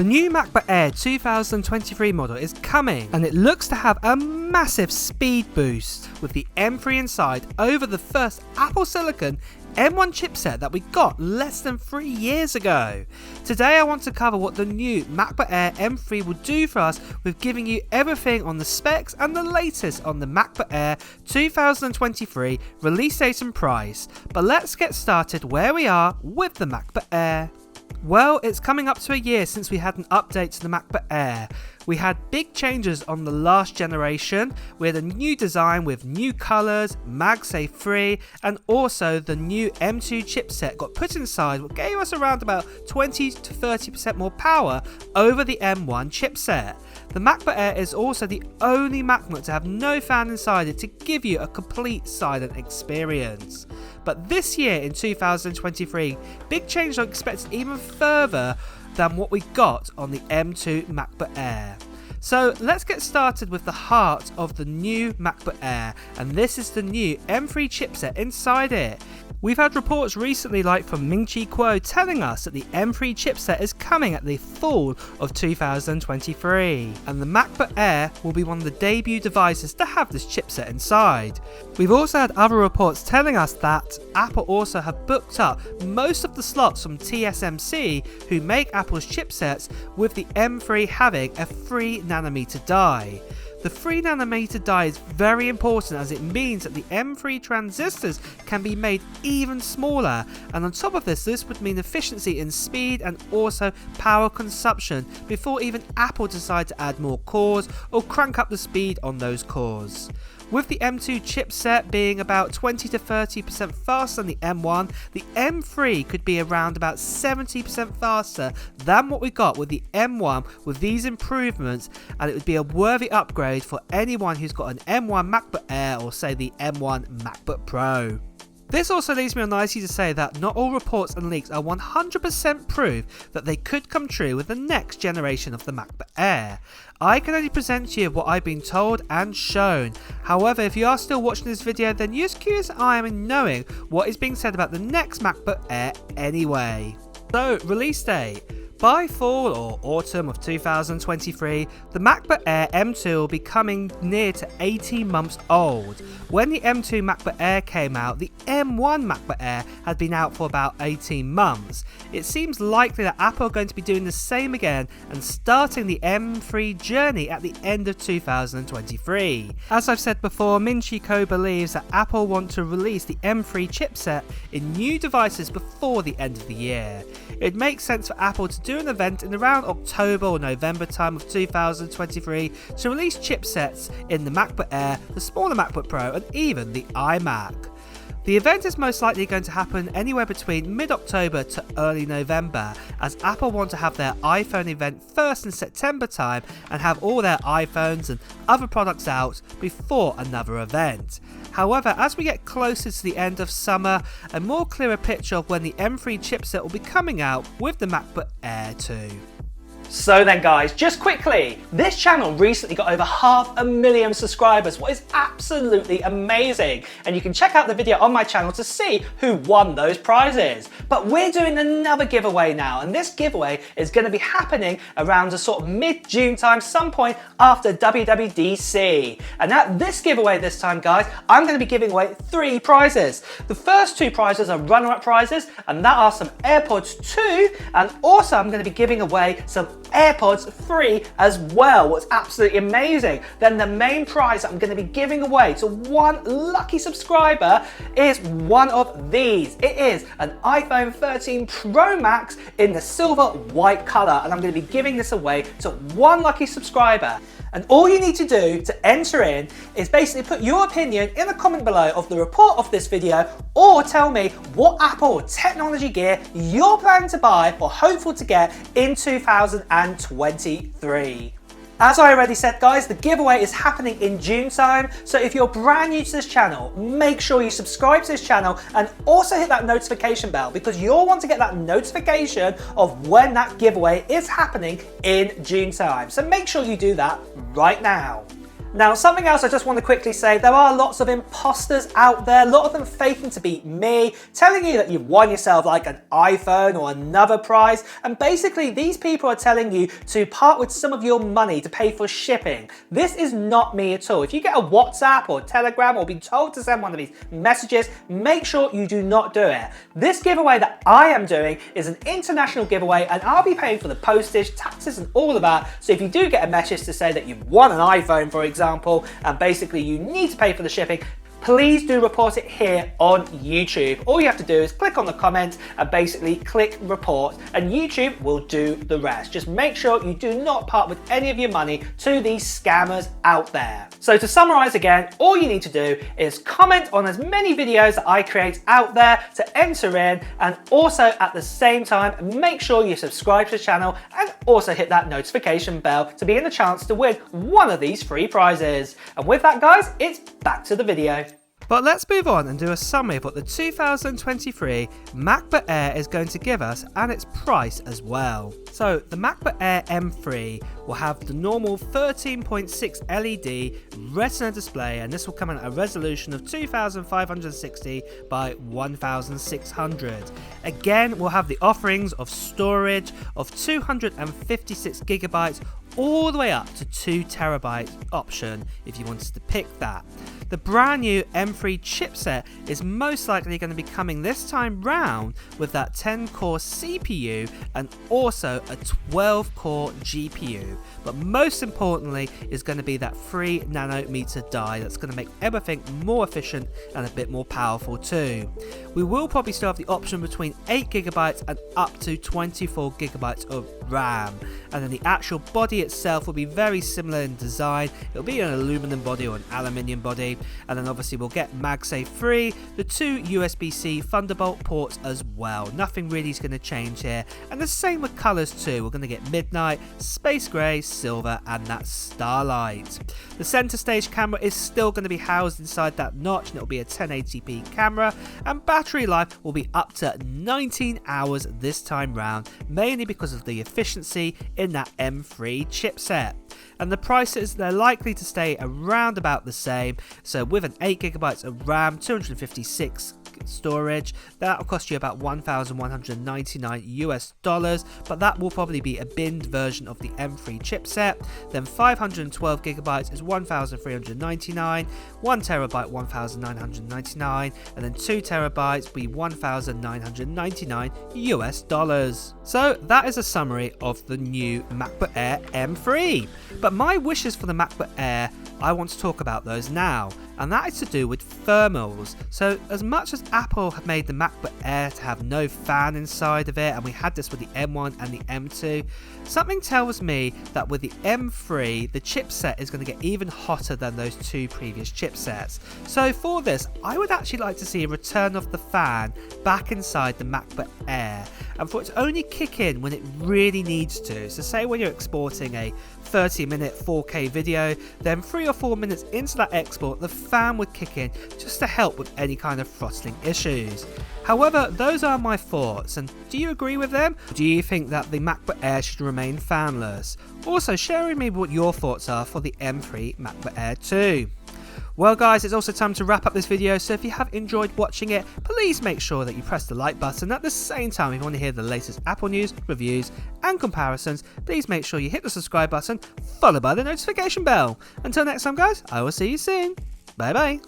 The new MacBook Air 2023 model is coming, and it looks to have a massive speed boost with the M3 inside over the first Apple Silicon M1 chipset that we got less than 3 years ago. Today I want to cover what the new MacBook Air M3 will do for us, with giving you everything on the specs and the latest on the MacBook Air 2023 release date and price. But let's get started where we are with the MacBook Air. Well, it's coming up to a year since we had an update to the MacBook Air. We had big changes on the last generation. We had a new design with new colours, MagSafe 3, and also the new M2 chipset got put inside, what gave us around about 20 to 30% more power over the M1 chipset. The MacBook Air is also the only MacBook to have no fan inside it to give you a complete silent experience. But this year in 2023, big changes are expected even further than what we got on the M2 MacBook Air. So let's get started with the heart of the new MacBook Air, and this is the new M3 chipset inside it. We've had reports recently like from Ming-Chi Kuo telling us that the M3 chipset is coming at the fall of 2023, and the MacBook Air will be one of the debut devices to have this chipset inside. We've also had other reports telling us that Apple also have booked up most of the slots from TSMC, who make Apple's chipsets, with the M3 having a 3nm die. The 3nm die is very important, as it means that the M3 transistors can be made even smaller, and on top of this would mean efficiency in speed and also power consumption before even Apple decide to add more cores or crank up the speed on those cores. With the M2 chipset being about 20 to 30% faster than the M1, the M3 could be around about 70% faster than what we got with the M1 with these improvements, and it would be a worthy upgrade for anyone who's got an M1 MacBook Air or say the M1 MacBook Pro. This also leads me on nicely to say that not all reports and leaks are 100% proof that they could come true with the next generation of the MacBook Air. I can only present to you what I've been told and shown. However, if you are still watching this video, then you're as curious as I am in knowing what is being said about the next MacBook Air anyway. So, release date. By fall or autumn of 2023, the MacBook Air M2 will be coming near to 18 months old. When the M2 MacBook Air came out, the M1 MacBook Air had been out for about 18 months. It seems likely that Apple are going to be doing the same again and starting the M3 journey at the end of 2023. As I've said before, Ming-Chi Kuo believes that Apple want to release the M3 chipset in new devices before the end of the year. It makes sense for Apple to do an event in around October or November time of 2023 to release chipsets in the MacBook Air, the smaller MacBook Pro, and even the iMac. The event is most likely going to happen anywhere between mid-October to early November, as Apple want to have their iPhone event first in September time and have all their iPhones and other products out before another event. However, as we get closer to the end of summer, a more clearer picture of when the M3 chipset will be coming out with the MacBook Air 2. So then guys, just quickly, this channel recently got over 500,000 subscribers, what is absolutely amazing, and you can check out the video on my channel to see who won those prizes. But we're doing another giveaway now, and this giveaway is going to be happening around a sort of mid-June time, some point after WWDC. And at this giveaway this time guys, I'm going to be giving away 3 prizes. The first 2 prizes are runner-up prizes, and that are some AirPods 2, and also I'm going to be giving away some AirPods 3 as well, what's absolutely amazing. Then the main prize that I'm going to be giving away to one lucky subscriber is one of these. It is an iPhone 13 Pro Max in the silver white color, and I'm going to be giving this away to one lucky subscriber. And all you need to do to enter in is basically put your opinion in the comment below of the report of this video, or tell me what Apple technology gear you're planning to buy or hopeful to get in 2023. As I already said guys, the giveaway is happening in June time, so if you're brand new to this channel, make sure you subscribe to this channel and also hit that notification bell, because you'll want to get that notification of when that giveaway is happening in June time. So make sure you do that right now. Now, something else I just want to quickly say, there are lots of imposters out there, a lot of them faking to be me, telling you that you've won yourself like an iPhone or another prize, and basically these people are telling you to part with some of your money to pay for shipping. This is not me at all. If you get a WhatsApp or Telegram or been told to send one of these messages, make sure you do not do it. This giveaway that I am doing is an international giveaway, and I'll be paying for the postage, taxes and all of that. So if you do get a message to say that you've won an iPhone, for example, and basically you need to pay for the shipping, please do report it here on YouTube. All you have to do is click on the comment and basically click report, and YouTube will do the rest. Just make sure you do not part with any of your money to these scammers out there. So to summarize again, all you need to do is comment on as many videos that I create out there to enter in, and also at the same time make sure you subscribe to the channel and also hit that notification bell to be in the chance to win one of these free prizes. And with that guys, it's back to the video. But let's move on and do a summary of what the 2023 MacBook Air is going to give us and its price as well. So the MacBook Air M3 will have the normal 13.6 LED Retina display, and this will come in at a resolution of 2560 by 1600. Again, we'll have the offerings of storage of 256 gigabytes all the way up to 2 terabyte option if you wanted to pick that. The brand new M3 chipset is most likely going to be coming this time round with that 10-core CPU and also a 12-core GPU. But most importantly is going to be that 3 nanometer die that's going to make everything more efficient and a bit more powerful too. We will probably still have the option between 8GB and up to 24GB of RAM, and then the actual body itself will be very similar in design. It'll be an aluminum body or an aluminium body, and then obviously we'll get MagSafe 3, the 2 USB-C Thunderbolt ports as well. Nothing really is going to change here, and the same with colours too. We're going to get Midnight, Space Grey, Silver and that Starlight. The centre stage camera is still going to be housed inside that notch, and it'll be a 1080p camera, and battery life will be up to 19 hours this time round, mainly because of the efficiency in that M3 chipset. And the prices, they're likely to stay around about the same. So with an 8GB of RAM, 256 storage, that will cost you about $1,199 but that will probably be a binned version of the M3 chipset. Then 512GB is $1,399, 1TB $1,999, and then 2TB will be $1,999. So that is a summary of the new MacBook Air M3. But my wishes for the MacBook Air, I want to talk about those now, and that is to do with thermals. So as much as Apple have made the MacBook Air to have no fan inside of it, and we had this with the M1 and the M2, something tells me that with the M3 the chipset is going to get even hotter than those two previous chipsets. So for this, I would actually like to see a return of the fan back inside the MacBook Air, and for it to only kick in when it really needs to. So say when you're exporting a 30-minute 4K video, then 3 or 4 minutes into that export the fan would kick in just to help with any kind of throttling issues. However, those are my thoughts, and do you agree with them? Do you think that the MacBook Air should remain fanless? Also share with me what your thoughts are for the M3 MacBook Air 2. Well guys, it's also time to wrap up this video, so if you have enjoyed watching it, please make sure that you press the like button. At the same time, if you want to hear the latest Apple news, reviews and comparisons, please make sure you hit the subscribe button followed by the notification bell. Until next time guys, I will see you soon. Bye bye.